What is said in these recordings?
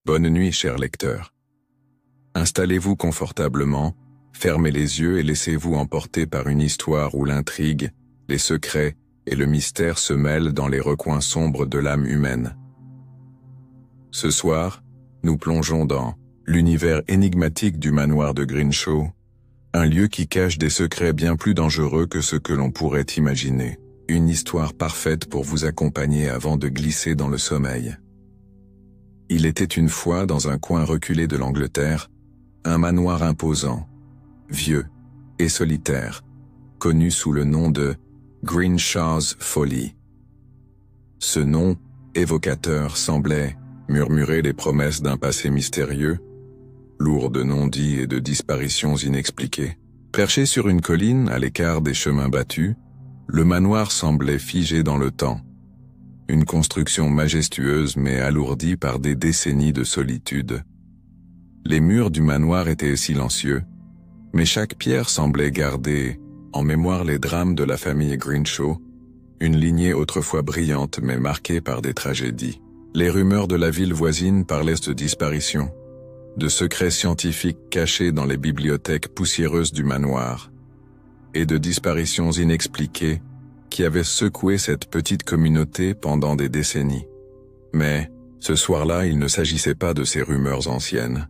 Bonne nuit, cher lecteur. Installez-vous confortablement, fermez les yeux et laissez-vous emporter par une histoire où l'intrigue, les secrets et le mystère se mêlent dans les recoins sombres de l'âme humaine. Ce soir, nous plongeons dans l'univers énigmatique du manoir de Grinchot, un lieu qui cache des secrets bien plus dangereux que ce que l'on pourrait imaginer. Une histoire parfaite pour vous accompagner avant de glisser dans le sommeil. Il était une fois, dans un coin reculé de l'Angleterre, un manoir imposant, vieux et solitaire, connu sous le nom de Grinshaw's Folly. Ce nom, évocateur, semblait murmurer les promesses d'un passé mystérieux, lourd de non-dits et de disparitions inexpliquées. Perché sur une colline, à l'écart des chemins battus, le manoir semblait figé dans le temps. Une construction majestueuse mais alourdie par des décennies de solitude. Les murs du manoir étaient silencieux, mais chaque pierre semblait garder en mémoire les drames de la famille Grinchot, une lignée autrefois brillante mais marquée par des tragédies. Les rumeurs de la ville voisine parlaient de disparitions, de secrets scientifiques cachés dans les bibliothèques poussiéreuses du manoir, et de disparitions inexpliquées qui avaient secoué cette petite communauté pendant des décennies. Mais, ce soir-là, il ne s'agissait pas de ces rumeurs anciennes.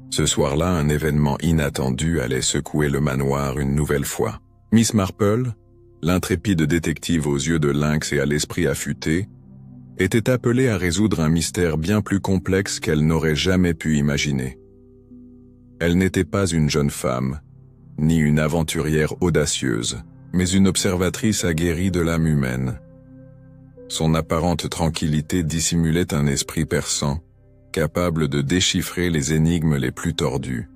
Ce soir-là, un événement inattendu allait secouer le manoir une nouvelle fois. Miss Marple, l'intrépide détective aux yeux de lynx et à l'esprit affûté, était appelée à résoudre un mystère bien plus complexe qu'elle n'aurait jamais pu imaginer. Elle n'était pas une jeune femme, ni une aventurière audacieuse, mais une observatrice aguerrie de l'âme humaine. Son apparente tranquillité dissimulait un esprit perçant, capable de déchiffrer les énigmes les plus tordues.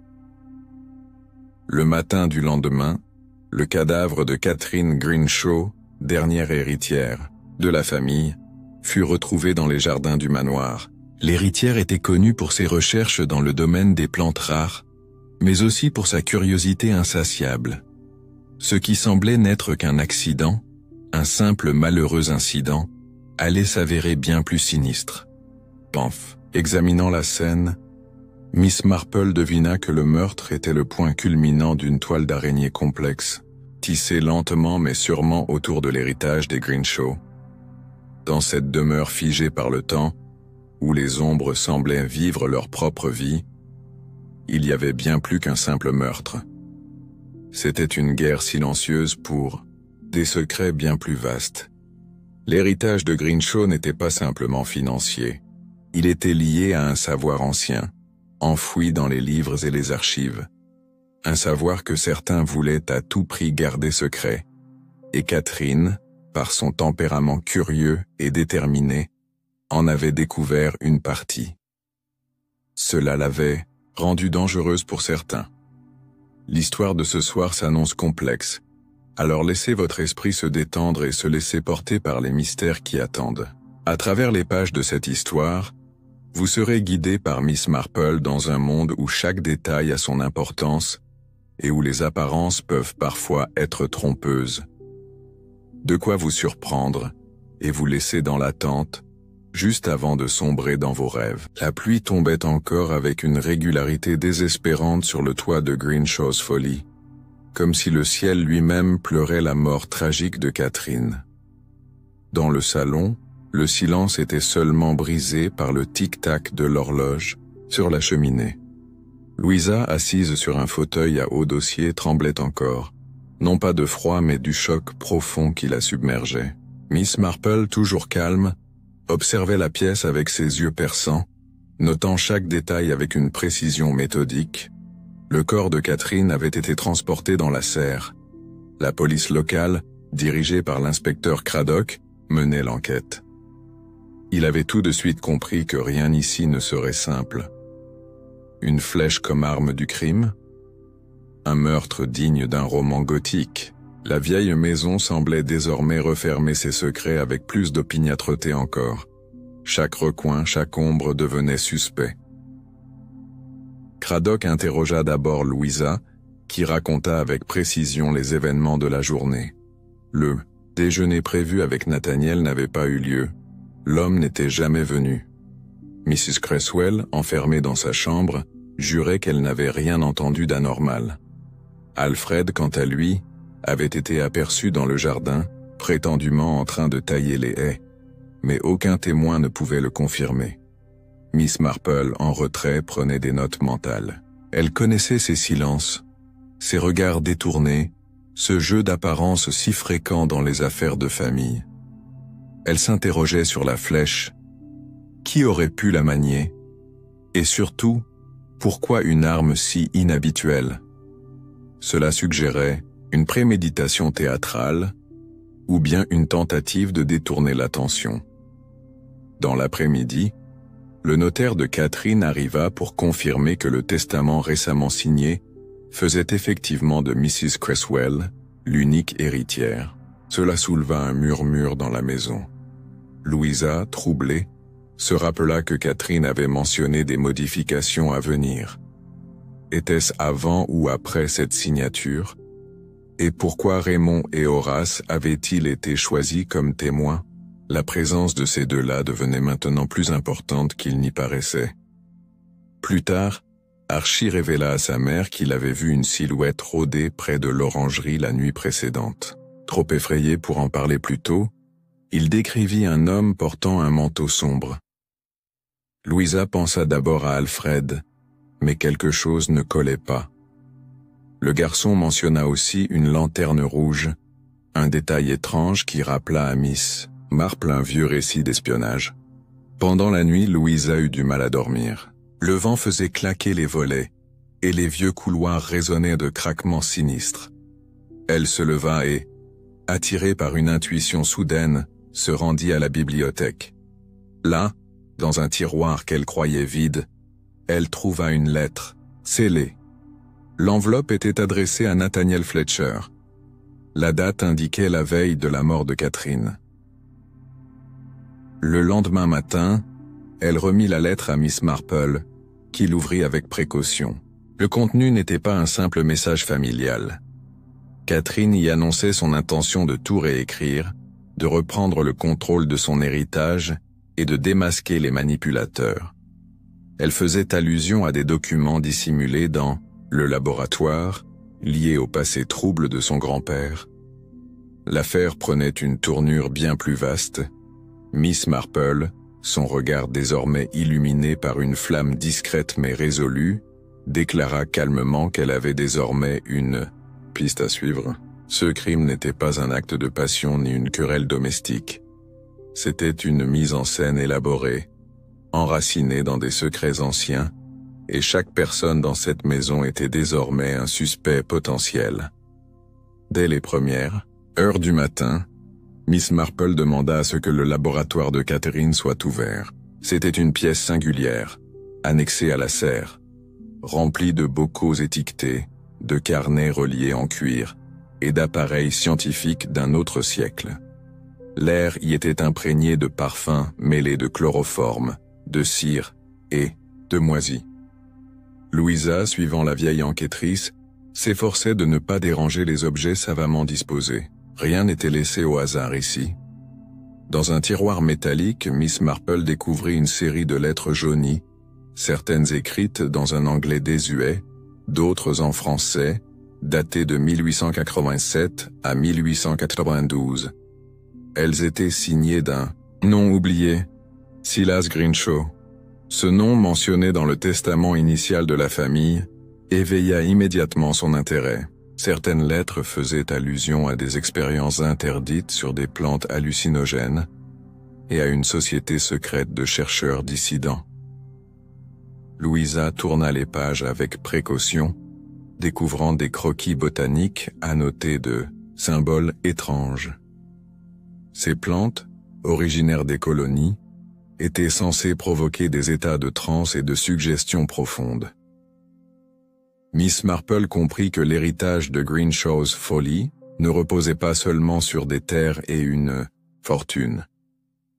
Le matin du lendemain, le cadavre de Catherine Grinchot, dernière héritière de la famille, fut retrouvé dans les jardins du manoir. L'héritière était connue pour ses recherches dans le domaine des plantes rares, mais aussi pour sa curiosité insatiable. Ce qui semblait n'être qu'un accident, un simple malheureux incident, allait s'avérer bien plus sinistre. Paf. Examinant la scène, Miss Marple devina que le meurtre était le point culminant d'une toile d'araignée complexe, tissée lentement mais sûrement autour de l'héritage des Grinchot. Dans cette demeure figée par le temps, où les ombres semblaient vivre leur propre vie, il y avait bien plus qu'un simple meurtre. C'était une guerre silencieuse pour des secrets bien plus vastes. L'héritage de Grinchot n'était pas simplement financier. Il était lié à un savoir ancien, enfoui dans les livres et les archives. Un savoir que certains voulaient à tout prix garder secret. Et Catherine, par son tempérament curieux et déterminé, en avait découvert une partie. Cela l'avait rendue dangereuse pour certains. L'histoire de ce soir s'annonce complexe, alors laissez votre esprit se détendre et se laisser porter par les mystères qui attendent. À travers les pages de cette histoire, vous serez guidé par Miss Marple dans un monde où chaque détail a son importance et où les apparences peuvent parfois être trompeuses. De quoi vous surprendre et vous laisser dans l'attente, juste avant de sombrer dans vos rêves. La pluie tombait encore avec une régularité désespérante sur le toit de Grinshaw's Folly, comme si le ciel lui-même pleurait la mort tragique de Catherine. Dans le salon, le silence était seulement brisé par le tic-tac de l'horloge sur la cheminée. Louisa, assise sur un fauteuil à haut dossier, tremblait encore, non pas de froid mais du choc profond qui la submergeait. Miss Marple, toujours calme, observait la pièce avec ses yeux perçants, notant chaque détail avec une précision méthodique. Le corps de Catherine avait été transporté dans la serre. La police locale, dirigée par l'inspecteur Craddock, menait l'enquête. Il avait tout de suite compris que rien ici ne serait simple. Une flèche comme arme du crime? Un meurtre digne d'un roman gothique. La vieille maison semblait désormais refermer ses secrets avec plus d'opiniâtreté encore. Chaque recoin, chaque ombre devenait suspect. Craddock interrogea d'abord Louisa, qui raconta avec précision les événements de la journée. Le déjeuner prévu avec Nathaniel n'avait pas eu lieu. L'homme n'était jamais venu. Mrs. Creswell, enfermée dans sa chambre, jurait qu'elle n'avait rien entendu d'anormal. Alfred, quant à lui, avait été aperçu dans le jardin, prétendument en train de tailler les haies, mais aucun témoin ne pouvait le confirmer. Miss Marple, en retrait, prenait des notes mentales. Elle connaissait ses silences, ses regards détournés, ce jeu d'apparence si fréquent dans les affaires de famille. Elle s'interrogeait sur la flèche. Qui aurait pu la manier? Et surtout, pourquoi une arme si inhabituelle? Cela suggérait une préméditation théâtrale ou bien une tentative de détourner l'attention. Dans l'après-midi, le notaire de Catherine arriva pour confirmer que le testament récemment signé faisait effectivement de Mrs. Creswell l'unique héritière. Cela souleva un murmure dans la maison. Louisa, troublée, se rappela que Catherine avait mentionné des modifications à venir. Était-ce avant ou après cette signature? Et pourquoi Raymond et Horace avaient-ils été choisis comme témoins? La présence de ces deux-là devenait maintenant plus importante qu'il n'y paraissait. Plus tard, Archie révéla à sa mère qu'il avait vu une silhouette rôder près de l'orangerie la nuit précédente. Trop effrayé pour en parler plus tôt, il décrivit un homme portant un manteau sombre. Louisa pensa d'abord à Alfred, mais quelque chose ne collait pas. Le garçon mentionna aussi une lanterne rouge, un détail étrange qui rappela à Miss Marple un vieux récit d'espionnage. Pendant la nuit, Louisa eut du mal à dormir. Le vent faisait claquer les volets, et les vieux couloirs résonnaient de craquements sinistres. Elle se leva et, attirée par une intuition soudaine, se rendit à la bibliothèque. Là, dans un tiroir qu'elle croyait vide, elle trouva une lettre, scellée. L'enveloppe était adressée à Nathaniel Fletcher. La date indiquait la veille de la mort de Catherine. Le lendemain matin, elle remit la lettre à Miss Marple, qui l'ouvrit avec précaution. Le contenu n'était pas un simple message familial. Catherine y annonçait son intention de tout réécrire, de reprendre le contrôle de son héritage et de démasquer les manipulateurs. Elle faisait allusion à des documents dissimulés dans le laboratoire, liés au passé trouble de son grand-père. L'affaire prenait une tournure bien plus vaste. Miss Marple, son regard désormais illuminé par une flamme discrète mais résolue, déclara calmement qu'elle avait désormais une piste à suivre. Ce crime n'était pas un acte de passion ni une querelle domestique. C'était une mise en scène élaborée, enracinée dans des secrets anciens, et chaque personne dans cette maison était désormais un suspect potentiel. Dès les premières heures du matin, Miss Marple demanda à ce que le laboratoire de Catherine soit ouvert. C'était une pièce singulière, annexée à la serre, remplie de bocaux étiquetés, de carnets reliés en cuir et d'appareils scientifiques d'un autre siècle. L'air y était imprégné de parfums mêlés de chloroforme, de cire et de moisie. Louisa, suivant la vieille enquêtrice, s'efforçait de ne pas déranger les objets savamment disposés. Rien n'était laissé au hasard ici. Dans un tiroir métallique, Miss Marple découvrit une série de lettres jaunies, certaines écrites dans un anglais désuet, d'autres en français, datées de 1887 à 1892. Elles étaient signées d'un nom oublié, Silas Greenshaw. Ce nom mentionné dans le testament initial de la famille éveilla immédiatement son intérêt. Certaines lettres faisaient allusion à des expériences interdites sur des plantes hallucinogènes et à une société secrète de chercheurs dissidents. Louisa tourna les pages avec précaution, découvrant des croquis botaniques annotés de symboles étranges. Ces plantes, originaires des colonies, étaient censées provoquer des états de transe et de suggestion profonde. Miss Marple comprit que l'héritage de Greenshaw's folie ne reposait pas seulement sur des terres et une fortune,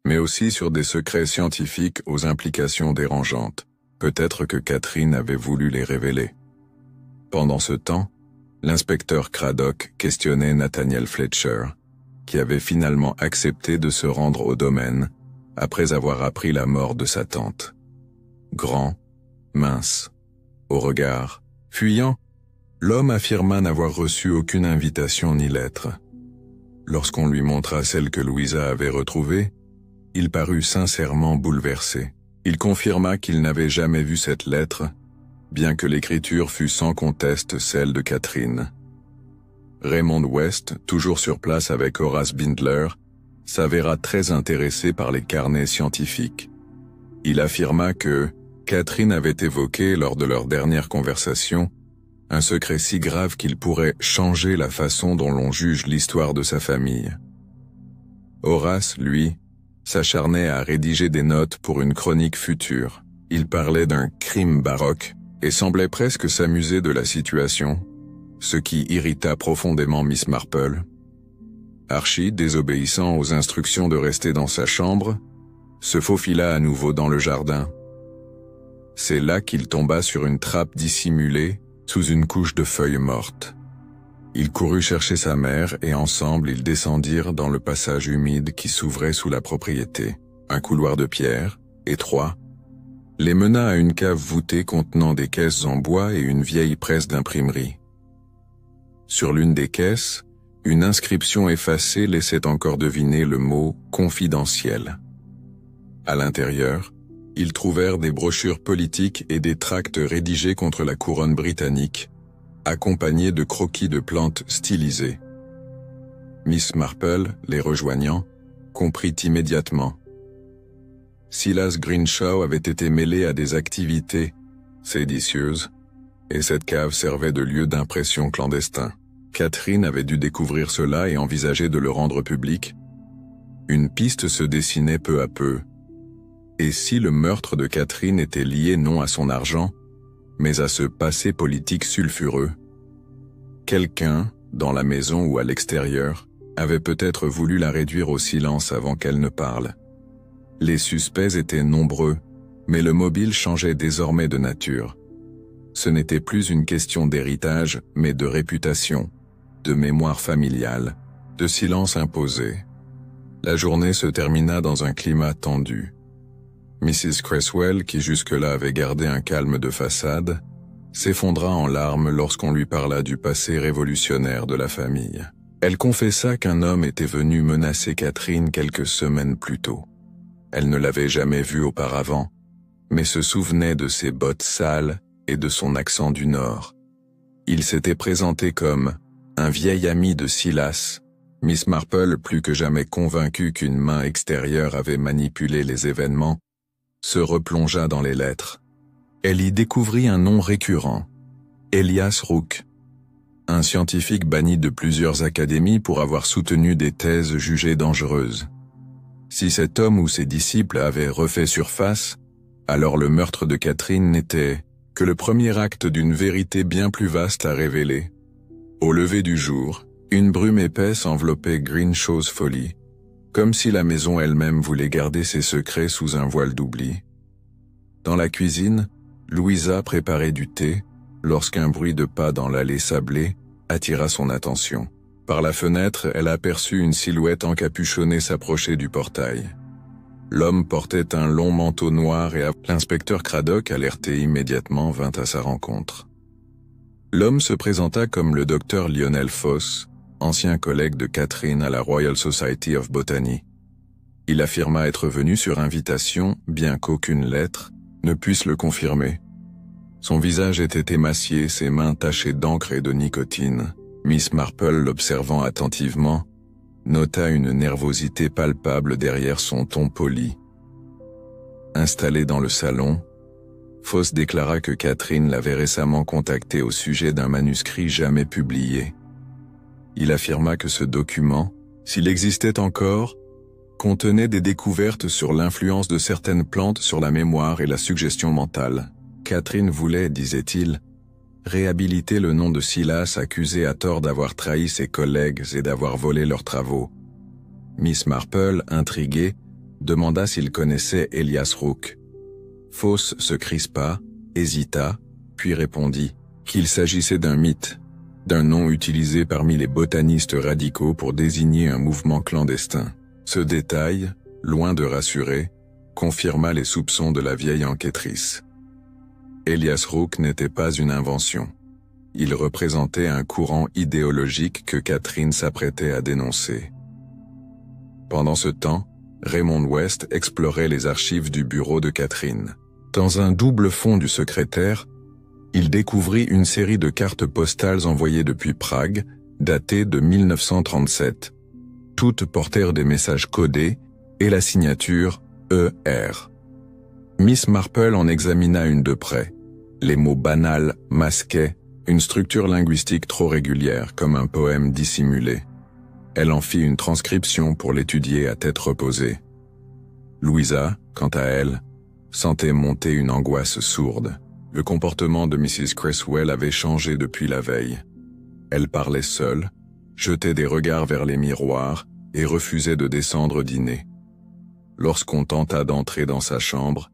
mais aussi sur des secrets scientifiques aux implications dérangeantes. Peut-être que Catherine avait voulu les révéler. Pendant ce temps, l'inspecteur Craddock questionnait Nathaniel Fletcher, qui avait finalement accepté de se rendre au domaine après avoir appris la mort de sa tante. grand, mince, au regard fuyant. L'homme affirma n'avoir reçu aucune invitation ni lettre. Lorsqu'on lui montra celle que Louisa avait retrouvée, il parut sincèrement bouleversé. Il confirma qu'il n'avait jamais vu cette lettre, bien que l'écriture fût sans conteste celle de Catherine. Raymond West, toujours sur place avec Horace Bindler, s'avéra très intéressé par les carnets scientifiques. Il affirma que Catherine avait évoqué, lors de leur dernière conversation, un secret si grave qu'il pourrait changer la façon dont l'on juge l'histoire de sa famille. Horace, lui, s'acharnait à rédiger des notes pour une chronique future. Il parlait d'un crime baroque et semblait presque s'amuser de la situation, ce qui irrita profondément Miss Marple. Archie, désobéissant aux instructions de rester dans sa chambre, se faufila à nouveau dans le jardin. C'est là qu'il tomba sur une trappe dissimulée sous une couche de feuilles mortes. Il courut chercher sa mère et ensemble ils descendirent dans le passage humide qui s'ouvrait sous la propriété. Un couloir de pierre, étroit, les mena à une cave voûtée contenant des caisses en bois et une vieille presse d'imprimerie. Sur l'une des caisses, une inscription effacée laissait encore deviner le mot « confidentiel ». À l'intérieur, ils trouvèrent des brochures politiques et des tracts rédigés contre la couronne britannique, accompagnés de croquis de plantes stylisées. Miss Marple, les rejoignant, comprit immédiatement. Silas Greenshaw avait été mêlé à des activités séditieuses, et cette cave servait de lieu d'impression clandestin. Catherine avait dû découvrir cela et envisager de le rendre public. Une piste se dessinait peu à peu. Et si le meurtre de Catherine était lié non à son argent, mais à ce passé politique sulfureux? Quelqu'un, dans la maison ou à l'extérieur, avait peut-être voulu la réduire au silence avant qu'elle ne parle. Les suspects étaient nombreux, mais le mobile changeait désormais de nature. Ce n'était plus une question d'héritage, mais de réputation, de mémoire familiale, de silence imposé. La journée se termina dans un climat tendu. Mrs. Cresswell, qui jusque-là avait gardé un calme de façade, s'effondra en larmes lorsqu'on lui parla du passé révolutionnaire de la famille. Elle confessa qu'un homme était venu menacer Catherine quelques semaines plus tôt. Elle ne l'avait jamais vu auparavant, mais se souvenait de ses bottes sales et de son accent du Nord. Il s'était présenté comme un vieil ami de Silas. Miss Marple, plus que jamais convaincue qu'une main extérieure avait manipulé les événements, se replongea dans les lettres. Elle y découvrit un nom récurrent, Elias Rooke, un scientifique banni de plusieurs académies pour avoir soutenu des thèses jugées dangereuses. Si cet homme ou ses disciples avaient refait surface, alors le meurtre de Catherine n'était que le premier acte d'une vérité bien plus vaste à révéler. Au lever du jour, une brume épaisse enveloppait Greenshaw's folie, comme si la maison elle-même voulait garder ses secrets sous un voile d'oubli. Dans la cuisine, Louisa préparait du thé, lorsqu'un bruit de pas dans l'allée sablée attira son attention. Par la fenêtre, elle aperçut une silhouette encapuchonnée s'approcher du portail. L'homme portait un long manteau noir et l'inspecteur Craddock, alerté immédiatement, vint à sa rencontre. L'homme se présenta comme le docteur Lionel Foss, ancien collègue de Catherine à la Royal Society of Botany. Il affirma être venu sur invitation, bien qu'aucune lettre ne puisse le confirmer. Son visage était émacié, ses mains tachées d'encre et de nicotine. Miss Marple, l'observant attentivement, nota une nervosité palpable derrière son ton poli. Installé dans le salon, Foss déclara que Catherine l'avait récemment contacté au sujet d'un manuscrit jamais publié. Il affirma que ce document, s'il existait encore, contenait des découvertes sur l'influence de certaines plantes sur la mémoire et la suggestion mentale. Catherine voulait, disait-il, réhabiliter le nom de Silas accusé à tort d'avoir trahi ses collègues et d'avoir volé leurs travaux. Miss Marple, intriguée, demanda s'il connaissait Elias Rooke. Foss se crispa, hésita, puis répondit qu'il s'agissait d'un mythe, d'un nom utilisé parmi les botanistes radicaux pour désigner un mouvement clandestin. Ce détail, loin de rassurer, confirma les soupçons de la vieille enquêtrice. Elias Rooke n'était pas une invention. Il représentait un courant idéologique que Catherine s'apprêtait à dénoncer. Pendant ce temps, Raymond West explorait les archives du bureau de Catherine. Dans un double fond du secrétaire, il découvrit une série de cartes postales envoyées depuis Prague, datées de 1937. Toutes portèrent des messages codés et la signature ER. Miss Marple en examina une de près. Les mots banals masquaient une structure linguistique trop régulière, comme un poème dissimulé. Elle en fit une transcription pour l'étudier à tête reposée. Louisa, quant à elle, sentait monter une angoisse sourde. Le comportement de Mrs. Creswell avait changé depuis la veille. Elle parlait seule, jetait des regards vers les miroirs et refusait de descendre dîner. Lorsqu'on tenta d'entrer dans sa chambre,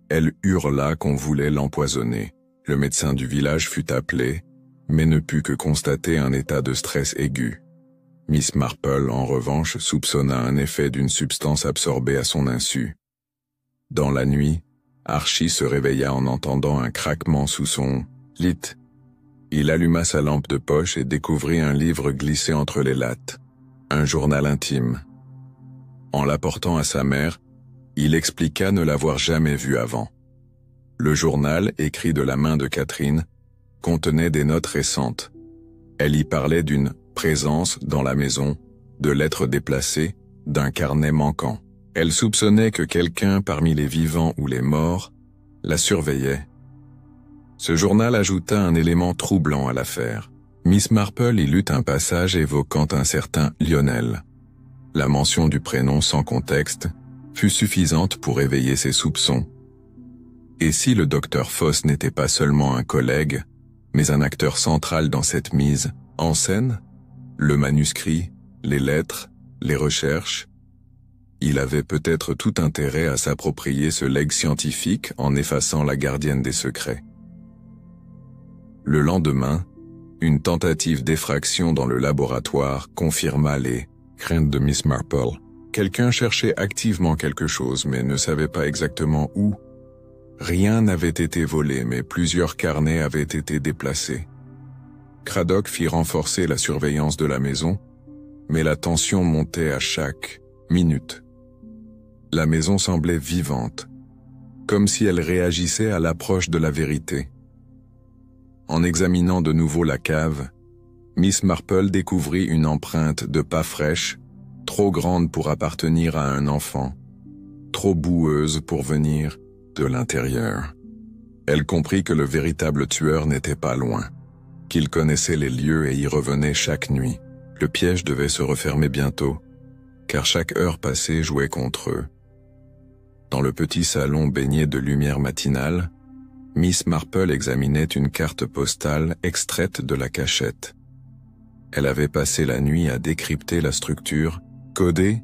elle hurla qu'on voulait l'empoisonner. Le médecin du village fut appelé, mais ne put que constater un état de stress aigu. Miss Marple, en revanche, soupçonna un effet d'une substance absorbée à son insu. Dans la nuit, Archie se réveilla en entendant un craquement sous son lit. Il alluma sa lampe de poche et découvrit un livre glissé entre les lattes. Un journal intime. En l'apportant à sa mère, il expliqua ne l'avoir jamais vu avant. Le journal, écrit de la main de Catherine, contenait des notes récentes. Elle y parlait d'une présence dans la maison, de lettres déplacées, d'un carnet manquant. Elle soupçonnait que quelqu'un parmi les vivants ou les morts la surveillait. Ce journal ajouta un élément troublant à l'affaire. Miss Marple y lut un passage évoquant un certain Lionel. La mention du prénom sans contexte fut suffisante pour éveiller ses soupçons. Et si le docteur Foss n'était pas seulement un collègue, mais un acteur central dans cette mise en scène? Le manuscrit, les lettres, les recherches. Il avait peut-être tout intérêt à s'approprier ce legs scientifique en effaçant la gardienne des secrets. Le lendemain, une tentative d'effraction dans le laboratoire confirma les craintes de Miss Marple. Quelqu'un cherchait activement quelque chose mais ne savait pas exactement où. Rien n'avait été volé mais plusieurs carnets avaient été déplacés. Craddock fit renforcer la surveillance de la maison, mais la tension montait à chaque minute. La maison semblait vivante, comme si elle réagissait à l'approche de la vérité. En examinant de nouveau la cave, Miss Marple découvrit une empreinte de pas fraîche, trop grande pour appartenir à un enfant, trop boueuse pour venir de l'intérieur. Elle comprit que le véritable tueur n'était pas loin, qu'il connaissait les lieux et y revenait chaque nuit. Le piège devait se refermer bientôt, car chaque heure passée jouait contre eux. Dans le petit salon baigné de lumière matinale, Miss Marple examinait une carte postale extraite de la cachette. Elle avait passé la nuit à décrypter la structure, codée,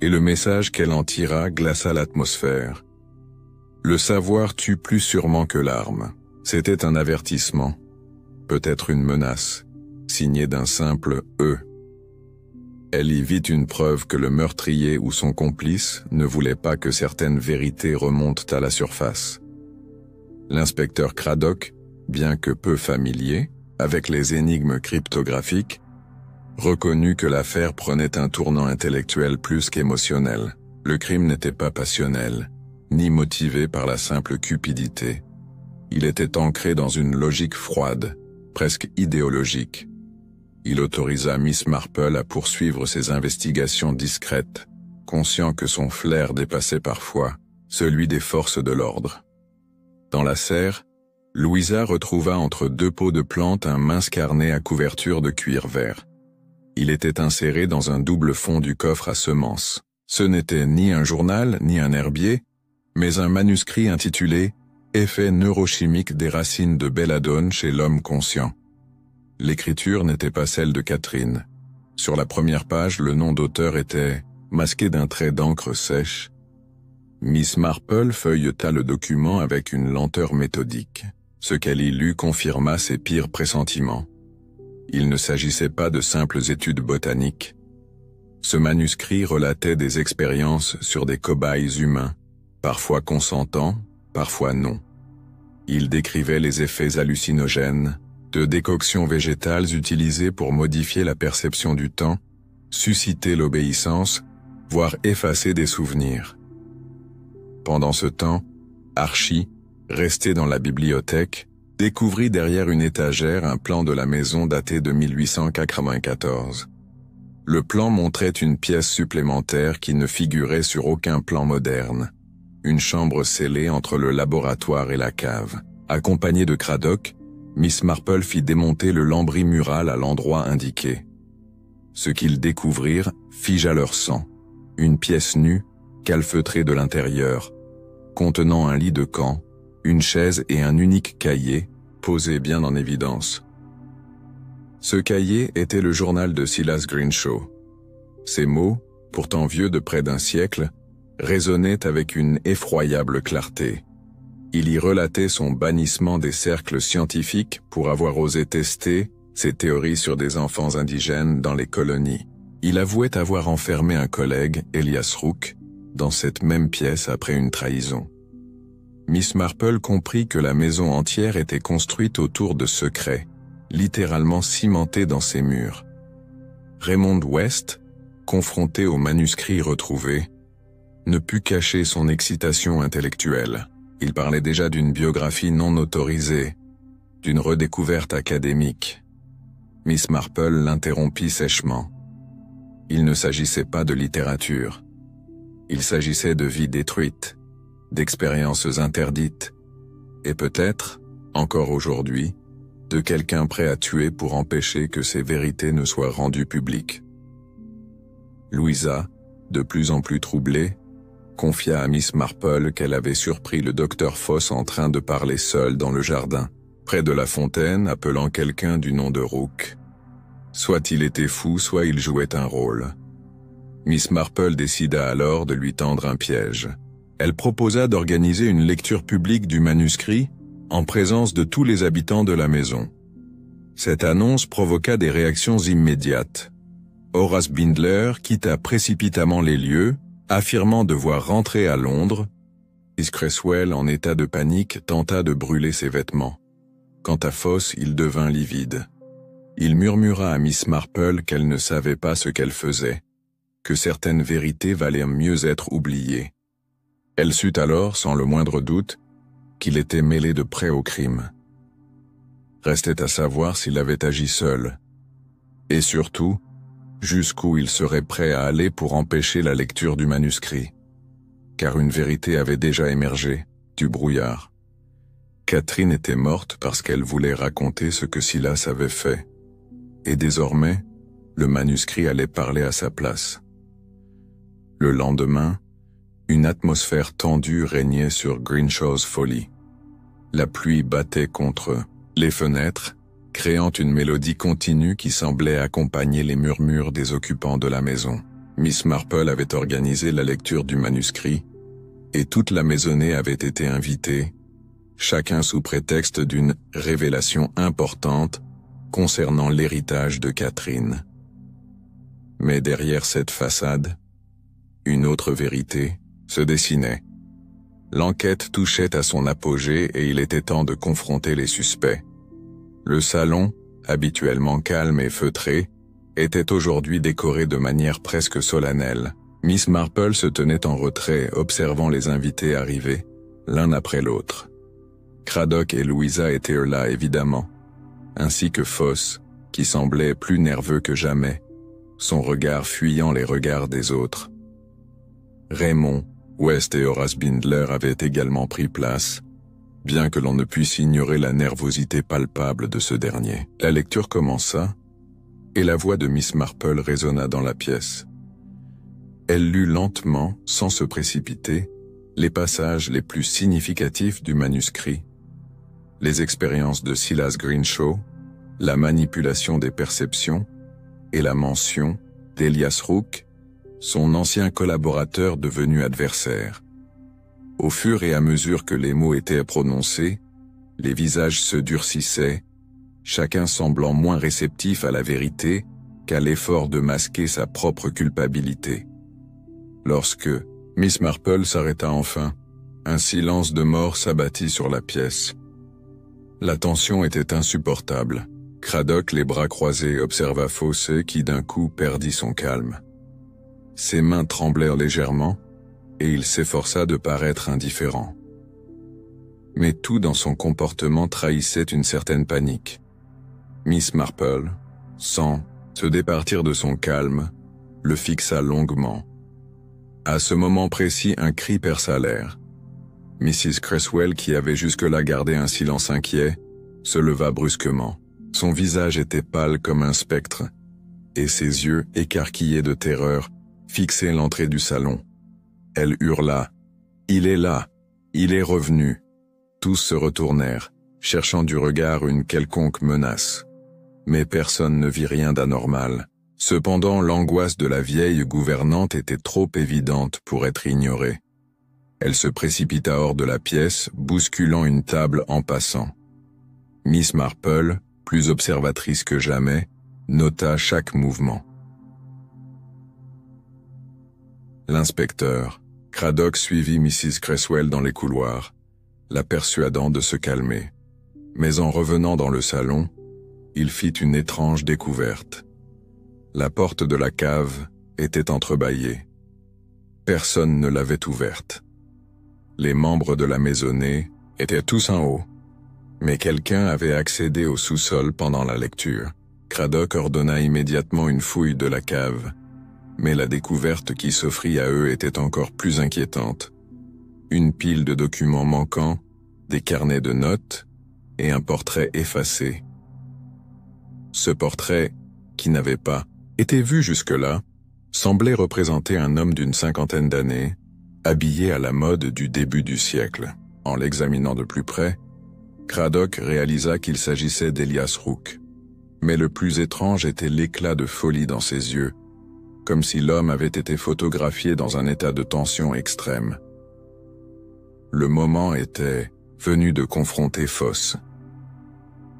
et le message qu'elle en tira glaça l'atmosphère. Le savoir tue plus sûrement que l'arme. C'était un avertissement, peut-être une menace, signée d'un simple « E ». Elle y vit une preuve que le meurtrier ou son complice ne voulait pas que certaines vérités remontent à la surface. L'inspecteur Craddock, bien que peu familier avec les énigmes cryptographiques, reconnut que l'affaire prenait un tournant intellectuel plus qu'émotionnel. Le crime n'était pas passionnel, ni motivé par la simple cupidité. Il était ancré dans une logique froide, presque idéologique. Il autorisa Miss Marple à poursuivre ses investigations discrètes, conscient que son flair dépassait parfois celui des forces de l'ordre. Dans la serre, Louisa retrouva entre deux pots de plantes un mince carnet à couverture de cuir vert. Il était inséré dans un double fond du coffre à semences. Ce n'était ni un journal ni un herbier, mais un manuscrit intitulé « Effets neurochimiques des racines de belladone chez l'homme conscient ». L'écriture n'était pas celle de Catherine. Sur la première page, le nom d'auteur était masqué d'un trait d'encre sèche. Miss Marple feuilleta le document avec une lenteur méthodique. Ce qu'elle y lut confirma ses pires pressentiments. Il ne s'agissait pas de simples études botaniques. Ce manuscrit relatait des expériences sur des cobayes humains, parfois consentants, parfois non. Il décrivait les effets hallucinogènes de décoctions végétales utilisées pour modifier la perception du temps, susciter l'obéissance, voire effacer des souvenirs. Pendant ce temps, Archie, resté dans la bibliothèque, découvrit derrière une étagère un plan de la maison daté de 1894. Le plan montrait une pièce supplémentaire qui ne figurait sur aucun plan moderne. Une chambre scellée entre le laboratoire et la cave. Accompagnée de Craddock, Miss Marple fit démonter le lambris mural à l'endroit indiqué. Ce qu'ils découvrirent figea leur sang. Une pièce nue, calfeutrée de l'intérieur, contenant un lit de camp, une chaise et un unique cahier, posés bien en évidence. Ce cahier était le journal de Silas Greenshaw. Ces mots, pourtant vieux de près d'un siècle, résonnaient avec une effroyable clarté. Il y relatait son bannissement des cercles scientifiques pour avoir osé tester ses théories sur des enfants indigènes dans les colonies. Il avouait avoir enfermé un collègue, Elias Rook, dans cette même pièce après une trahison. Miss Marple comprit que la maison entière était construite autour de secrets, littéralement cimentés dans ses murs. Raymond West, confronté aux manuscrits retrouvés, ne put cacher son excitation intellectuelle. Il parlait déjà d'une biographie non autorisée, d'une redécouverte académique. Miss Marple l'interrompit sèchement. Il ne s'agissait pas de littérature. Il s'agissait de vies détruites, d'expériences interdites, et peut-être, encore aujourd'hui, de quelqu'un prêt à tuer pour empêcher que ces vérités ne soient rendues publiques. Louisa, de plus en plus troublée, confia à Miss Marple qu'elle avait surpris le docteur Foss en train de parler seul dans le jardin, près de la fontaine, appelant quelqu'un du nom de Rook. Soit il était fou, soit il jouait un rôle. Miss Marple décida alors de lui tendre un piège. Elle proposa d'organiser une lecture publique du manuscrit en présence de tous les habitants de la maison. Cette annonce provoqua des réactions immédiates. Horace Bindler quitta précipitamment les lieux, affirmant devoir rentrer à Londres. Miss Cresswell, en état de panique, tenta de brûler ses vêtements. Quant à Foss, il devint livide. Il murmura à Miss Marple qu'elle ne savait pas ce qu'elle faisait, que certaines vérités valaient mieux être oubliées. Elle sut alors, sans le moindre doute, qu'il était mêlé de près au crime. Restait à savoir s'il avait agi seul. Et surtout, jusqu'où il serait prêt à aller pour empêcher la lecture du manuscrit. Car une vérité avait déjà émergé, du brouillard. Catherine était morte parce qu'elle voulait raconter ce que Silas avait fait. Et désormais, le manuscrit allait parler à sa place. Le lendemain, une atmosphère tendue régnait sur Greenshaw's Folly. La pluie battait contre les fenêtres, créant une mélodie continue qui semblait accompagner les murmures des occupants de la maison. Miss Marple avait organisé la lecture du manuscrit, et toute la maisonnée avait été invitée, chacun sous prétexte d'une révélation importante concernant l'héritage de Catherine. Mais derrière cette façade, une autre vérité se dessinait. L'enquête touchait à son apogée et il était temps de confronter les suspects. Le salon, habituellement calme et feutré, était aujourd'hui décoré de manière presque solennelle. Miss Marple se tenait en retrait, observant les invités arriver, l'un après l'autre. Craddock et Louisa étaient là, évidemment, ainsi que Foss, qui semblait plus nerveux que jamais, son regard fuyant les regards des autres. Raymond, West et Horace Bindler avaient également pris place, bien que l'on ne puisse ignorer la nervosité palpable de ce dernier. La lecture commença, et la voix de Miss Marple résonna dans la pièce. Elle lut lentement, sans se précipiter, les passages les plus significatifs du manuscrit. Les expériences de Silas Greenshaw, la manipulation des perceptions et la mention d'Elias Rook, son ancien collaborateur devenu adversaire. Au fur et à mesure que les mots étaient prononcés, les visages se durcissaient, chacun semblant moins réceptif à la vérité qu'à l'effort de masquer sa propre culpabilité. Lorsque Miss Marple s'arrêta enfin, un silence de mort s'abattit sur la pièce. La tension était insupportable. Craddock, les bras croisés, observa Fosse qui d'un coup perdit son calme. Ses mains tremblèrent légèrement, et il s'efforça de paraître indifférent. Mais tout dans son comportement trahissait une certaine panique. Miss Marple, sans se départir de son calme, le fixa longuement. À ce moment précis, un cri perça l'air. Mrs. Cresswell, qui avait jusque-là gardé un silence inquiet, se leva brusquement. Son visage était pâle comme un spectre, et ses yeux, écarquillés de terreur, fixaient l'entrée du salon. Elle hurla « Il est là! Il est revenu !» Tous se retournèrent, cherchant du regard une quelconque menace. Mais personne ne vit rien d'anormal. Cependant, l'angoisse de la vieille gouvernante était trop évidente pour être ignorée. Elle se précipita hors de la pièce, bousculant une table en passant. Miss Marple, plus observatrice que jamais, nota chaque mouvement. L'inspecteur, Craddock, suivit Mrs. Cresswell dans les couloirs, la persuadant de se calmer. Mais en revenant dans le salon, il fit une étrange découverte. La porte de la cave était entrebâillée. Personne ne l'avait ouverte. Les membres de la maisonnée étaient tous en haut, mais quelqu'un avait accédé au sous-sol pendant la lecture. Craddock ordonna immédiatement une fouille de la cave, mais la découverte qui s'offrit à eux était encore plus inquiétante. Une pile de documents manquants, des carnets de notes et un portrait effacé. Ce portrait, qui n'avait pas été vu jusque-là, semblait représenter un homme d'une cinquantaine d'années, habillé à la mode du début du siècle. En l'examinant de plus près, Craddock réalisa qu'il s'agissait d'Elias Rook. Mais le plus étrange était l'éclat de folie dans ses yeux, comme si l'homme avait été photographié dans un état de tension extrême. Le moment était venu de confronter Fosse.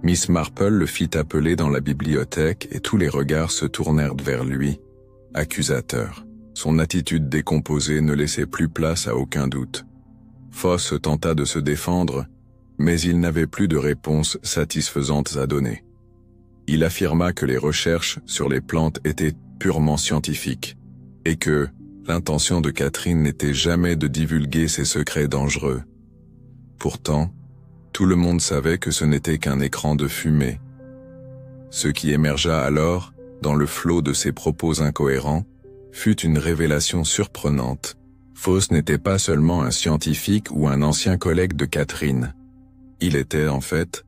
Miss Marple le fit appeler dans la bibliothèque et tous les regards se tournèrent vers lui, accusateurs. Son attitude décomposée ne laissait plus place à aucun doute. Fosse tenta de se défendre, mais il n'avait plus de réponses satisfaisantes à donner. Il affirma que les recherches sur les plantes étaient purement scientifiques, et que l'intention de Catherine n'était jamais de divulguer ses secrets dangereux. Pourtant, tout le monde savait que ce n'était qu'un écran de fumée. Ce qui émergea alors, dans le flot de ses propos incohérents, fut une révélation surprenante. Fosse n'était pas seulement un scientifique ou un ancien collègue de Catherine. Il était, en fait,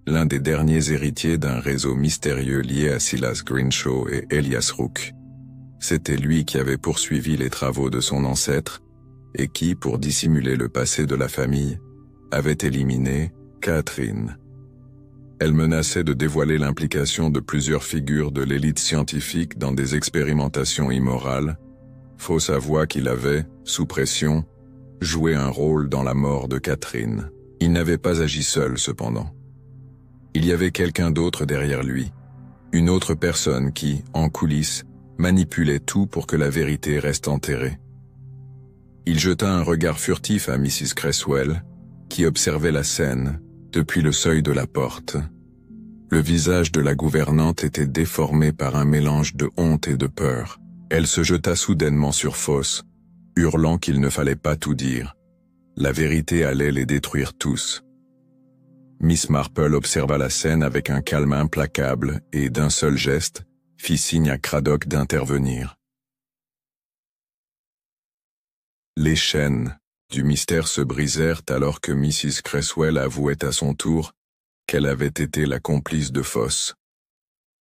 l'un des derniers héritiers d'un réseau mystérieux lié à Silas Greenshaw et Elias Rook. C'était lui qui avait poursuivi les travaux de son ancêtre et qui, pour dissimuler le passé de la famille, avait éliminé Catherine. Elle menaçait de dévoiler l'implication de plusieurs figures de l'élite scientifique dans des expérimentations immorales. Fosse avoua qu'il avait, sous pression, joué un rôle dans la mort de Catherine. Il n'avait pas agi seul, cependant. Il y avait quelqu'un d'autre derrière lui, une autre personne qui, en coulisses, manipulait tout pour que la vérité reste enterrée. Il jeta un regard furtif à Mrs. Cresswell, qui observait la scène depuis le seuil de la porte. Le visage de la gouvernante était déformé par un mélange de honte et de peur. Elle se jeta soudainement sur Fosse, hurlant qu'il ne fallait pas tout dire. La vérité allait les détruire tous. Miss Marple observa la scène avec un calme implacable et, d'un seul geste, fit signe à Craddock d'intervenir. Les chaînes du mystère se brisèrent alors que Mrs. Cresswell avouait à son tour qu'elle avait été la complice de Fosse.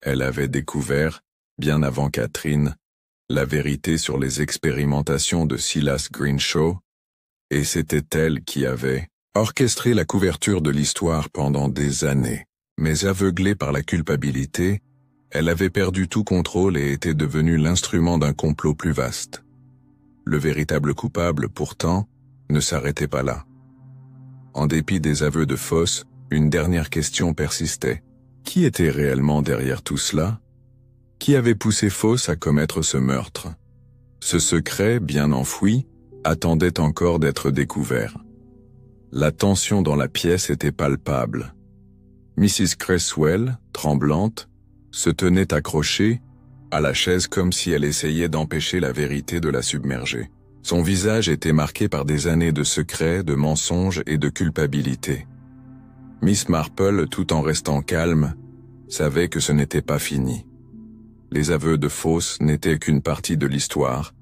Elle avait découvert, bien avant Catherine, la vérité sur les expérimentations de Silas Greenshaw, et c'était elle qui avait orchestré la couverture de l'histoire pendant des années. Mais aveuglée par la culpabilité, elle avait perdu tout contrôle et était devenue l'instrument d'un complot plus vaste. Le véritable coupable, pourtant, ne s'arrêtait pas là. En dépit des aveux de Fosse, une dernière question persistait. Qui était réellement derrière tout cela? Qui avait poussé Fosse à commettre ce meurtre? Ce secret, bien enfoui, attendait encore d'être découvert. La tension dans la pièce était palpable. Mrs. Cresswell, tremblante, se tenait accrochée à la chaise comme si elle essayait d'empêcher la vérité de la submerger. Son visage était marqué par des années de secrets, de mensonges et de culpabilité. Miss Marple, tout en restant calme, savait que ce n'était pas fini. Les aveux de Foss n'étaient qu'une partie de l'histoire,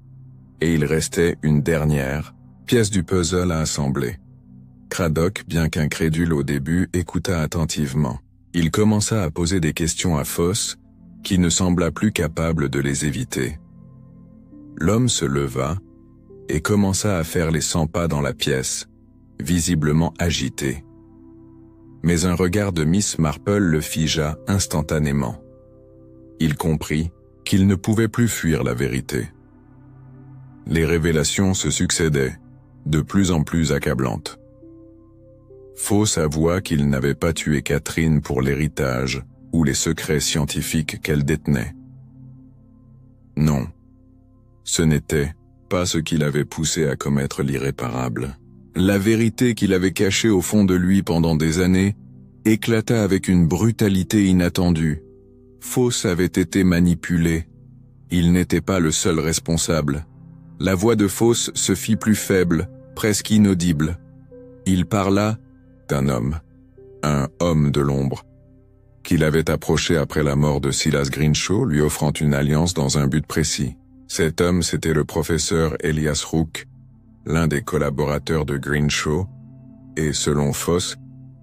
et il restait une dernière pièce du puzzle à assembler. Craddock, bien qu'incrédule au début, écouta attentivement. Il commença à poser des questions à Foss, qui ne sembla plus capable de les éviter. L'homme se leva et commença à faire les 100 pas dans la pièce, visiblement agité. Mais un regard de Miss Marple le figea instantanément. Il comprit qu'il ne pouvait plus fuir la vérité. Les révélations se succédaient, de plus en plus accablantes. Foss avoua qu'il n'avait pas tué Catherine pour l'héritage ou les secrets scientifiques qu'elle détenait. Non, ce n'était pas ce qui l'avait poussé à commettre l'irréparable. La vérité qu'il avait cachée au fond de lui pendant des années éclata avec une brutalité inattendue. Foss avait été manipulé. Il n'était pas le seul responsable. La voix de Foss se fit plus faible, presque inaudible. Il parla d'un homme, un homme de l'ombre, qu'il avait approché après la mort de Silas Greenshaw, lui offrant une alliance dans un but précis. Cet homme, c'était le professeur Elias Rooke, l'un des collaborateurs de Greenshaw, et, selon Foss,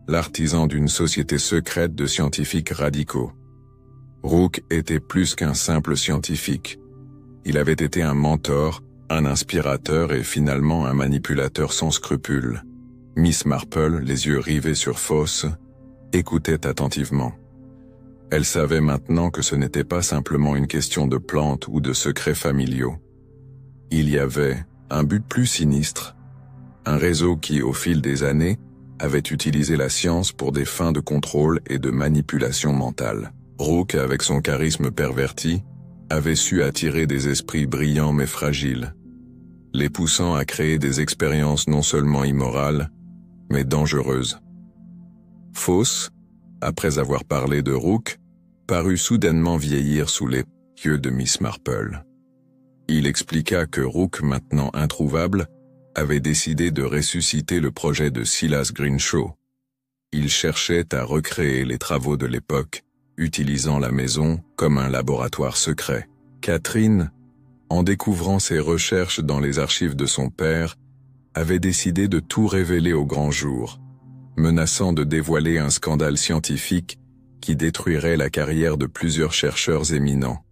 l'artisan d'une société secrète de scientifiques radicaux. Rooke était plus qu'un simple scientifique. Il avait été un mentor, un inspirateur et finalement un manipulateur sans scrupules. Miss Marple, les yeux rivés sur Foss, écoutait attentivement. Elle savait maintenant que ce n'était pas simplement une question de plantes ou de secrets familiaux. Il y avait un but plus sinistre, un réseau qui, au fil des années, avait utilisé la science pour des fins de contrôle et de manipulation mentale. Rooke, avec son charisme perverti, avait su attirer des esprits brillants mais fragiles, les poussant à créer des expériences non seulement immorales, mais dangereuses. Foss, après avoir parlé de Rooke, parut soudainement vieillir sous les yeux de Miss Marple. Il expliqua que Rooke, maintenant introuvable, avait décidé de ressusciter le projet de Silas Greenshaw. Il cherchait à recréer les travaux de l'époque, utilisant la maison comme un laboratoire secret. Catherine, en découvrant ses recherches dans les archives de son père, avait décidé de tout révéler au grand jour, menaçant de dévoiler un scandale scientifique qui détruirait la carrière de plusieurs chercheurs éminents.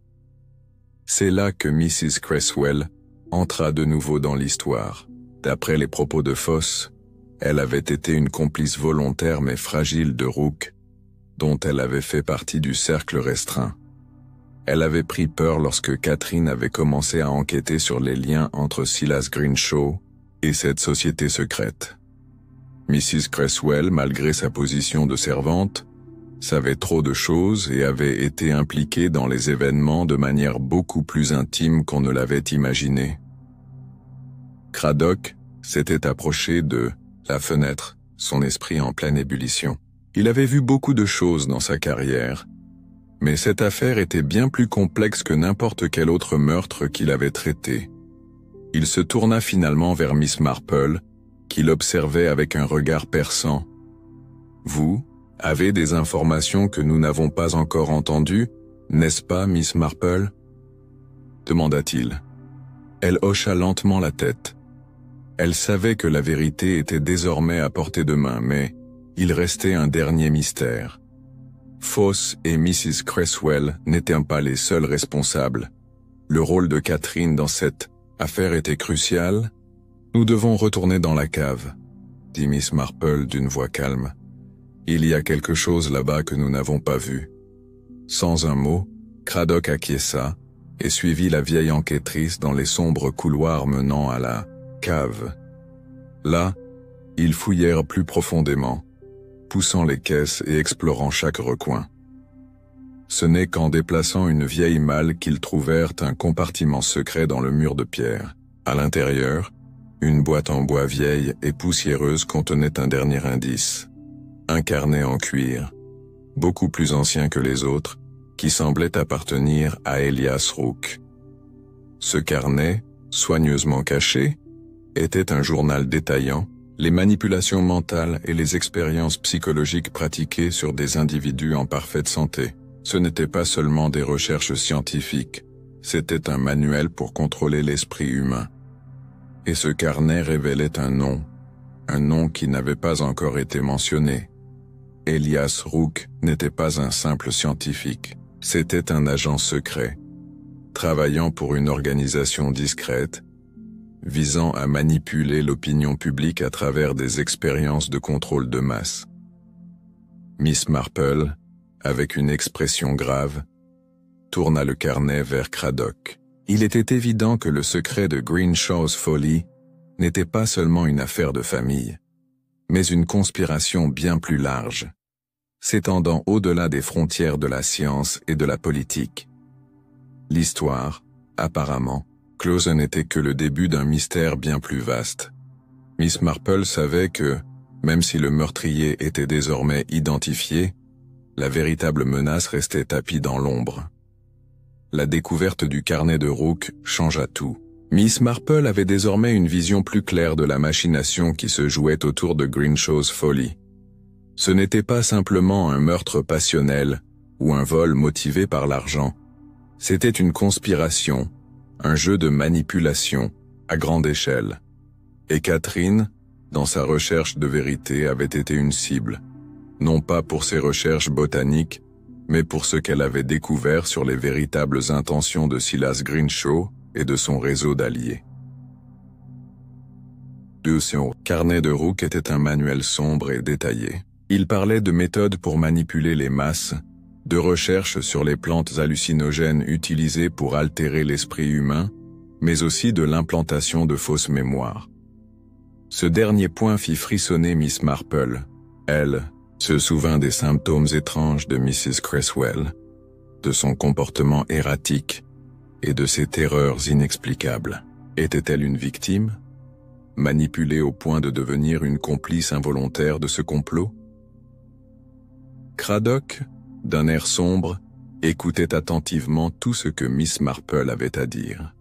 C'est là que Mrs. Cresswell entra de nouveau dans l'histoire. D'après les propos de Foss, elle avait été une complice volontaire mais fragile de Rooke, dont elle avait fait partie du cercle restreint. Elle avait pris peur lorsque Catherine avait commencé à enquêter sur les liens entre Silas Greenshaw et cette société secrète. Mrs. Cresswell, malgré sa position de servante, savait trop de choses et avait été impliquée dans les événements de manière beaucoup plus intime qu'on ne l'avait imaginé. Craddock s'était approché de la fenêtre, son esprit en pleine ébullition. Il avait vu beaucoup de choses dans sa carrière, mais cette affaire était bien plus complexe que n'importe quel autre meurtre qu'il avait traité. Il se tourna finalement vers Miss Marple, qui l'observait avec un regard perçant. « Vous avez des informations que nous n'avons pas encore entendues, n'est-ce pas, Miss Marple ?» demanda-t-il. Elle hocha lentement la tête. Elle savait que la vérité était désormais à portée de main, mais il restait un dernier mystère. Foss et Mrs. Cresswell n'étaient pas les seuls responsables. Le rôle de Catherine dans cette affaire était crucial. « Nous devons retourner dans la cave », dit Miss Marple d'une voix calme. « Il y a quelque chose là-bas que nous n'avons pas vu. » Sans un mot, Craddock acquiesça et suivit la vieille enquêtrice dans les sombres couloirs menant à la cave. Là, ils fouillèrent plus profondément, poussant les caisses et explorant chaque recoin. Ce n'est qu'en déplaçant une vieille malle qu'ils trouvèrent un compartiment secret dans le mur de pierre. À l'intérieur, une boîte en bois vieille et poussiéreuse contenait un dernier indice. Un carnet en cuir, beaucoup plus ancien que les autres, qui semblait appartenir à Elias Rook. Ce carnet, soigneusement caché, était un journal détaillant les manipulations mentales et les expériences psychologiques pratiquées sur des individus en parfaite santé. Ce n'était pas seulement des recherches scientifiques, c'était un manuel pour contrôler l'esprit humain. Et ce carnet révélait un nom qui n'avait pas encore été mentionné. Elias Rook n'était pas un simple scientifique, c'était un agent secret, travaillant pour une organisation discrète, visant à manipuler l'opinion publique à travers des expériences de contrôle de masse. Miss Marple, avec une expression grave, tourna le carnet vers Craddock. Il était évident que le secret de Greenshaw's Folly n'était pas seulement une affaire de famille, mais une conspiration bien plus large, s'étendant au-delà des frontières de la science et de la politique. L'histoire, apparemment, close n'était que le début d'un mystère bien plus vaste. Miss Marple savait que, même si le meurtrier était désormais identifié, la véritable menace restait tapie dans l'ombre. La découverte du carnet de Rook changea tout. Miss Marple avait désormais une vision plus claire de la machination qui se jouait autour de Greenshaw's Folly. Ce n'était pas simplement un meurtre passionnel ou un vol motivé par l'argent. C'était une conspiration, un jeu de manipulation à grande échelle. Et Catherine, dans sa recherche de vérité, avait été une cible, non pas pour ses recherches botaniques, mais pour ce qu'elle avait découvert sur les véritables intentions de Silas Greenshaw et de son réseau d'alliés. Le carnet de Rook était un manuel sombre et détaillé. Il parlait de méthodes pour manipuler les masses, de recherches sur les plantes hallucinogènes utilisées pour altérer l'esprit humain, mais aussi de l'implantation de fausses mémoires. Ce dernier point fit frissonner Miss Marple. Elle se souvint des symptômes étranges de Mrs. Cresswell, de son comportement erratique et de ses terreurs inexplicables. Était-elle une victime, manipulée au point de devenir une complice involontaire de ce complot? Craddock, d'un air sombre, écoutait attentivement tout ce que Miss Marple avait à dire.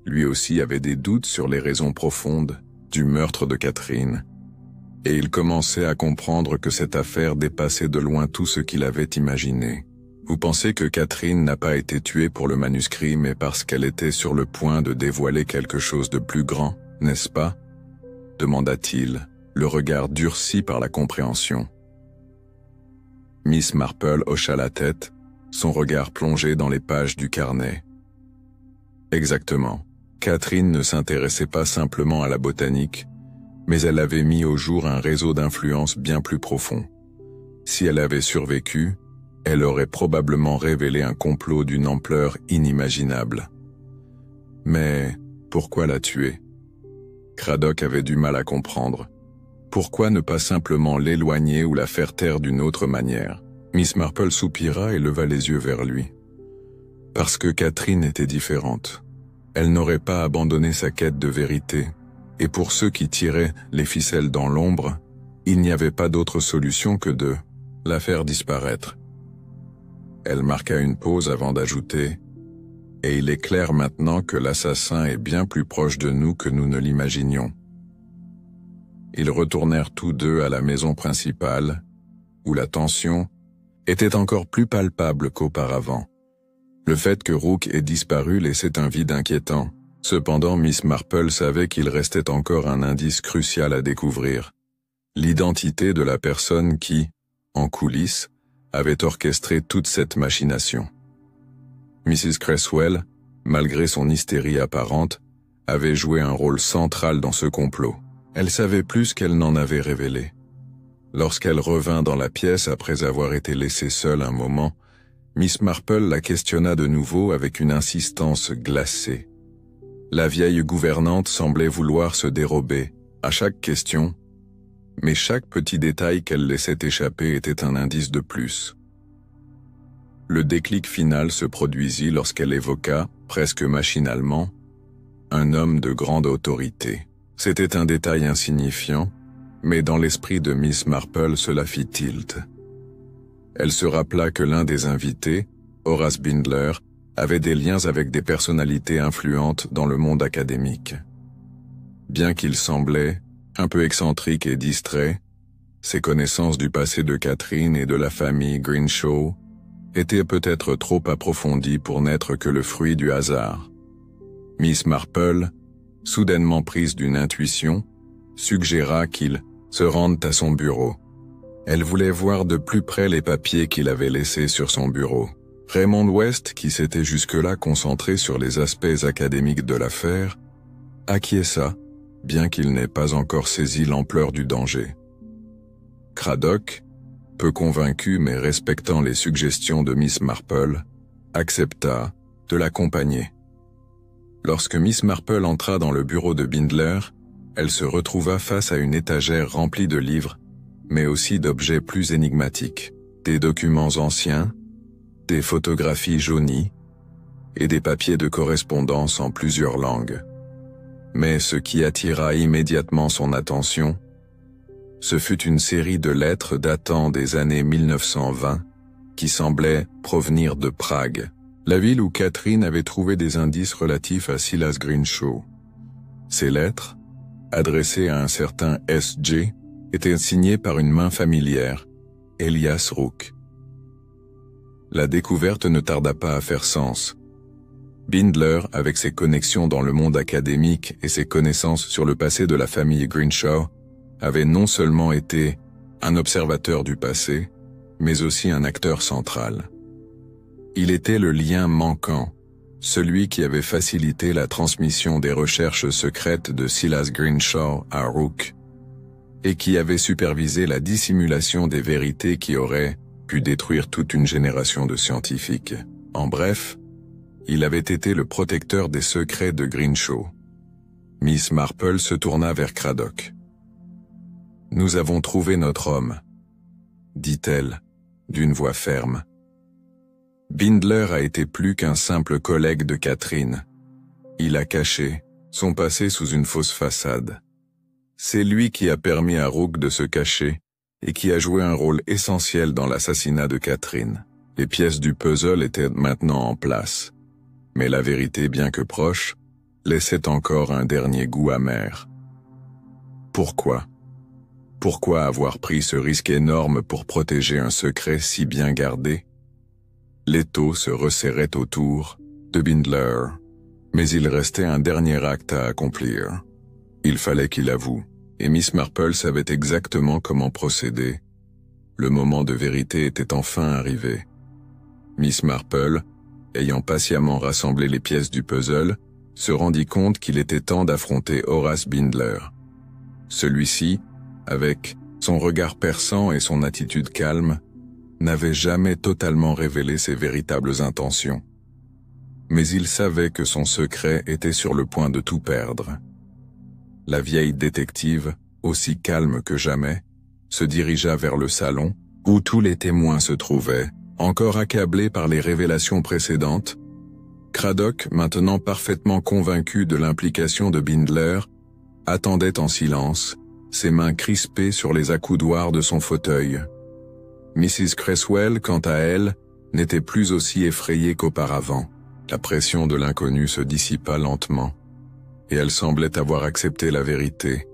Lui aussi avait des doutes sur les raisons profondes du meurtre de Catherine, et il commençait à comprendre que cette affaire dépassait de loin tout ce qu'il avait imaginé. Vous pensez que Catherine n'a pas été tuée pour le manuscrit, mais parce qu'elle était sur le point de dévoiler quelque chose de plus grand, n'est-ce pas? Demanda-t-il, le regard durci par la compréhension. Miss Marple hocha la tête, son regard plongé dans les pages du carnet. Exactement. Catherine ne s'intéressait pas simplement à la botanique, mais elle avait mis au jour un réseau d'influence bien plus profond. Si elle avait survécu, elle aurait probablement révélé un complot d'une ampleur inimaginable. Mais pourquoi la tuer? Craddock avait du mal à comprendre. Pourquoi ne pas simplement l'éloigner ou la faire taire d'une autre manière? Miss Marple soupira et leva les yeux vers lui. Parce que Catherine était différente. Elle n'aurait pas abandonné sa quête de vérité, et pour ceux qui tiraient les ficelles dans l'ombre, il n'y avait pas d'autre solution que de la faire disparaître. Elle marqua une pause avant d'ajouter « Et il est clair maintenant que l'assassin est bien plus proche de nous que nous ne l'imaginions. » Ils retournèrent tous deux à la maison principale, où la tension était encore plus palpable qu'auparavant. Le fait que Rook ait disparu laissait un vide inquiétant. Cependant, Miss Marple savait qu'il restait encore un indice crucial à découvrir. L'identité de la personne qui, en coulisses, avait orchestré toute cette machination. Mrs. Cresswell, malgré son hystérie apparente, avait joué un rôle central dans ce complot. Elle savait plus qu'elle n'en avait révélé. Lorsqu'elle revint dans la pièce après avoir été laissée seule un moment, Miss Marple la questionna de nouveau avec une insistance glacée. La vieille gouvernante semblait vouloir se dérober à chaque question, mais chaque petit détail qu'elle laissait échapper était un indice de plus. Le déclic final se produisit lorsqu'elle évoqua, presque machinalement, un homme de grande autorité. C'était un détail insignifiant, mais dans l'esprit de Miss Marple cela fit tilt. Elle se rappela que l'un des invités, Horace Bindler, avait des liens avec des personnalités influentes dans le monde académique. Bien qu'il semblait un peu excentrique et distrait, ses connaissances du passé de Catherine et de la famille Greenshaw étaient peut-être trop approfondies pour n'être que le fruit du hasard. Miss Marple, soudainement prise d'une intuition, suggéra qu'il se rende à son bureau. Elle voulait voir de plus près les papiers qu'il avait laissés sur son bureau. Raymond West, qui s'était jusque-là concentré sur les aspects académiques de l'affaire, acquiesça, bien qu'il n'ait pas encore saisi l'ampleur du danger. Craddock, peu convaincu mais respectant les suggestions de Miss Marple, accepta de l'accompagner. Lorsque Miss Marple entra dans le bureau de Bindler, elle se retrouva face à une étagère remplie de livres, mais aussi d'objets plus énigmatiques, des documents anciens, des photographies jaunies et des papiers de correspondance en plusieurs langues. Mais ce qui attira immédiatement son attention, ce fut une série de lettres datant des années 1920 qui semblaient provenir de Prague, la ville où Catherine avait trouvé des indices relatifs à Silas Greenshaw. Ces lettres, adressées à un certain S.J., étaient signées par une main familière, Elias Rook. La découverte ne tarda pas à faire sens. Bindler, avec ses connexions dans le monde académique et ses connaissances sur le passé de la famille Greenshaw, avait non seulement été un observateur du passé, mais aussi un acteur central. Il était le lien manquant, celui qui avait facilité la transmission des recherches secrètes de Silas Greenshaw à Rook, et qui avait supervisé la dissimulation des vérités qui auraient pu détruire toute une génération de scientifiques. En bref, il avait été le protecteur des secrets de Greenshaw. Miss Marple se tourna vers Craddock. « Nous avons trouvé notre homme, » dit-elle, d'une voix ferme. Bindler a été plus qu'un simple collègue de Catherine. Il a caché son passé sous une fausse façade. C'est lui qui a permis à Rook de se cacher et qui a joué un rôle essentiel dans l'assassinat de Catherine. Les pièces du puzzle étaient maintenant en place. Mais la vérité, bien que proche, laissait encore un dernier goût amer. Pourquoi? Pourquoi avoir pris ce risque énorme pour protéger un secret si bien gardé? L'étau se resserrait autour de Bindler, mais il restait un dernier acte à accomplir. Il fallait qu'il avoue, et Miss Marple savait exactement comment procéder. Le moment de vérité était enfin arrivé. Miss Marple, ayant patiemment rassemblé les pièces du puzzle, se rendit compte qu'il était temps d'affronter Horace Bindler. Celui-ci, avec son regard perçant et son attitude calme, n'avait jamais totalement révélé ses véritables intentions. Mais il savait que son secret était sur le point de tout perdre. La vieille détective, aussi calme que jamais, se dirigea vers le salon, où tous les témoins se trouvaient, encore accablés par les révélations précédentes. Craddock, maintenant parfaitement convaincu de l'implication de Bindler, attendait en silence, ses mains crispées sur les accoudoirs de son fauteuil. Mrs. Cresswell, quant à elle, n'était plus aussi effrayée qu'auparavant. La pression de l'inconnu se dissipa lentement, et elle semblait avoir accepté la vérité,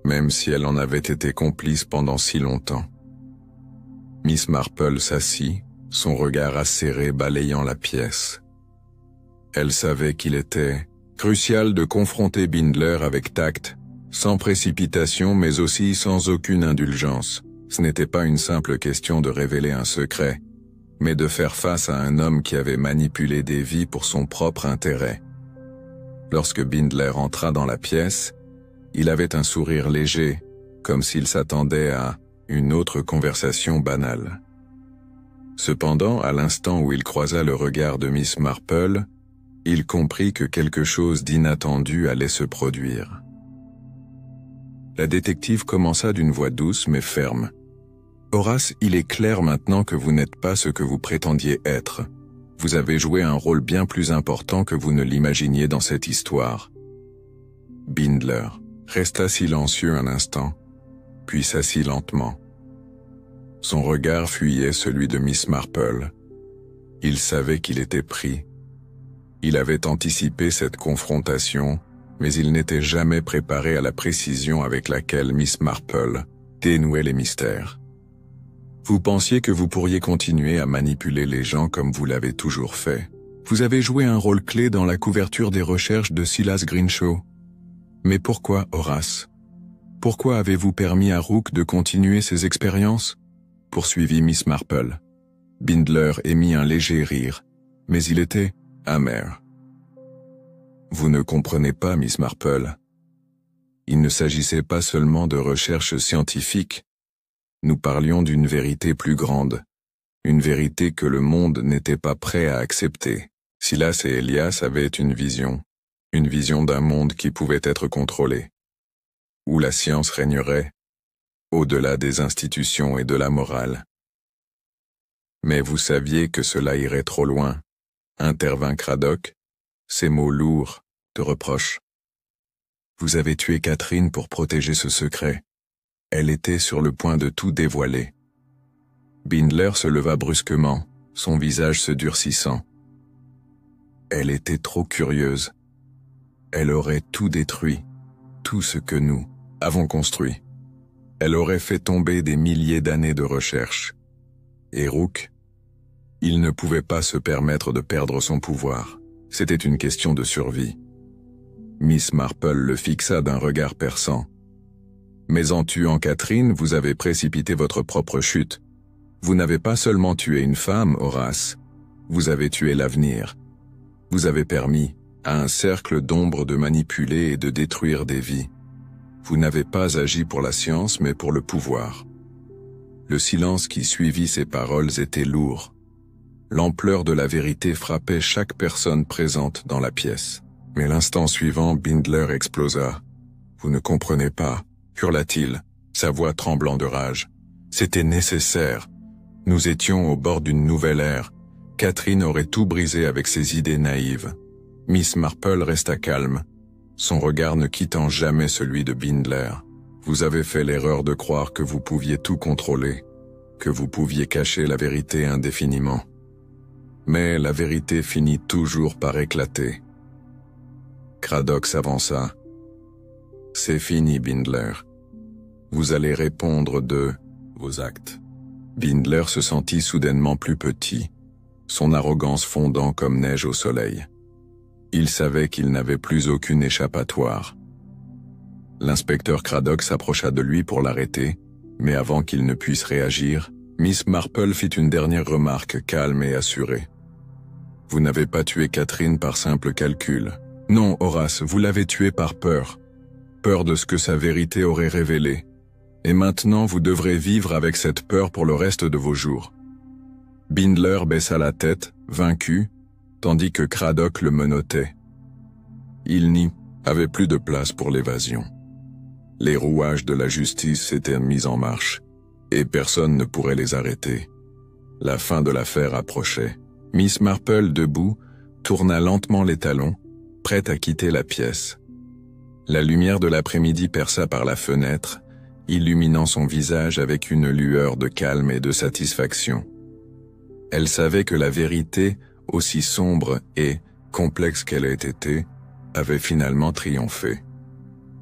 même si elle en avait été complice pendant si longtemps. Miss Marple s'assit, son regard acéré balayant la pièce. Elle savait qu'il était crucial de confronter Bindler avec tact, sans précipitation mais aussi sans aucune indulgence. Ce n'était pas une simple question de révéler un secret, mais de faire face à un homme qui avait manipulé des vies pour son propre intérêt. Lorsque Bindler entra dans la pièce, il avait un sourire léger, comme s'il s'attendait à une autre conversation banale. Cependant, à l'instant où il croisa le regard de Miss Marple, il comprit que quelque chose d'inattendu allait se produire. La détective commença d'une voix douce mais ferme. « Horace, il est clair maintenant que vous n'êtes pas ce que vous prétendiez être. Vous avez joué un rôle bien plus important que vous ne l'imaginiez dans cette histoire. » Bindler resta silencieux un instant, puis s'assit lentement. Son regard fuyait celui de Miss Marple. Il savait qu'il était pris. Il avait anticipé cette confrontation, mais il n'était jamais préparé à la précision avec laquelle Miss Marple dénouait les mystères. Vous pensiez que vous pourriez continuer à manipuler les gens comme vous l'avez toujours fait. Vous avez joué un rôle clé dans la couverture des recherches de Silas Greenshaw. Mais pourquoi, Horace? Pourquoi avez-vous permis à Rook de continuer ses expériences? Poursuivit Miss Marple. Bindler émit un léger rire, mais il était amer. Vous ne comprenez pas, Miss Marple. Il ne s'agissait pas seulement de recherches scientifiques. Nous parlions d'une vérité plus grande, une vérité que le monde n'était pas prêt à accepter. Silas et Elias avaient une vision d'un monde qui pouvait être contrôlé, où la science régnerait, au-delà des institutions et de la morale. Mais vous saviez que cela irait trop loin, intervint Craddock, ces mots lourds de reproche. Vous avez tué Catherine pour protéger ce secret. Elle était sur le point de tout dévoiler. Bindler se leva brusquement, son visage se durcissant. Elle était trop curieuse. Elle aurait tout détruit, tout ce que nous avons construit. Elle aurait fait tomber des milliers d'années de recherche. Et Rook, il ne pouvait pas se permettre de perdre son pouvoir. C'était une question de survie. Miss Marple le fixa d'un regard perçant. Mais en tuant Catherine, vous avez précipité votre propre chute. Vous n'avez pas seulement tué une femme, Horace. Vous avez tué l'avenir. Vous avez permis à un cercle d'ombre de manipuler et de détruire des vies. Vous n'avez pas agi pour la science, mais pour le pouvoir. Le silence qui suivit ces paroles était lourd. L'ampleur de la vérité frappait chaque personne présente dans la pièce. Mais l'instant suivant, Bindler explosa. Vous ne comprenez pas, hurla-t-il, sa voix tremblant de rage. C'était nécessaire. Nous étions au bord d'une nouvelle ère. Catherine aurait tout brisé avec ses idées naïves. Miss Marple resta calme, son regard ne quittant jamais celui de Bindler. Vous avez fait l'erreur de croire que vous pouviez tout contrôler, que vous pouviez cacher la vérité indéfiniment. Mais la vérité finit toujours par éclater. Craddock s'avança. C'est fini, Bindler. Vous allez répondre de vos actes. Bindler se sentit soudainement plus petit, son arrogance fondant comme neige au soleil. Il savait qu'il n'avait plus aucune échappatoire. L'inspecteur Craddock s'approcha de lui pour l'arrêter, mais avant qu'il ne puisse réagir, Miss Marple fit une dernière remarque calme et assurée. Vous n'avez pas tué Catherine par simple calcul. Non, Horace, vous l'avez tuée par peur. Peur de ce que sa vérité aurait révélé. Et maintenant vous devrez vivre avec cette peur pour le reste de vos jours. Bindler baissa la tête, vaincu, tandis que Craddock le menottait. Il n'y avait plus de place pour l'évasion. Les rouages de la justice s'étaient mis en marche, et personne ne pourrait les arrêter. La fin de l'affaire approchait. Miss Marple, debout, tourna lentement les talons, prête à quitter la pièce. La lumière de l'après-midi perça par la fenêtre, illuminant son visage avec une lueur de calme et de satisfaction. Elle savait que la vérité, aussi sombre et complexe qu'elle ait été, avait finalement triomphé.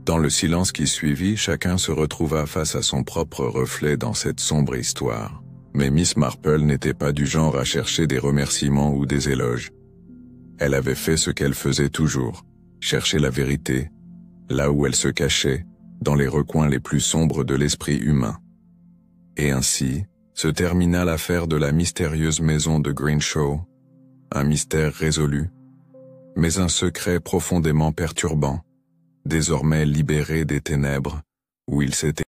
Dans le silence qui suivit, chacun se retrouva face à son propre reflet dans cette sombre histoire. Mais Miss Marple n'était pas du genre à chercher des remerciements ou des éloges. Elle avait fait ce qu'elle faisait toujours, chercher la vérité, là où elle se cachait, dans les recoins les plus sombres de l'esprit humain. Et ainsi se termina l'affaire de la mystérieuse maison de Greenshaw, un mystère résolu, mais un secret profondément perturbant, désormais libéré des ténèbres où il s'était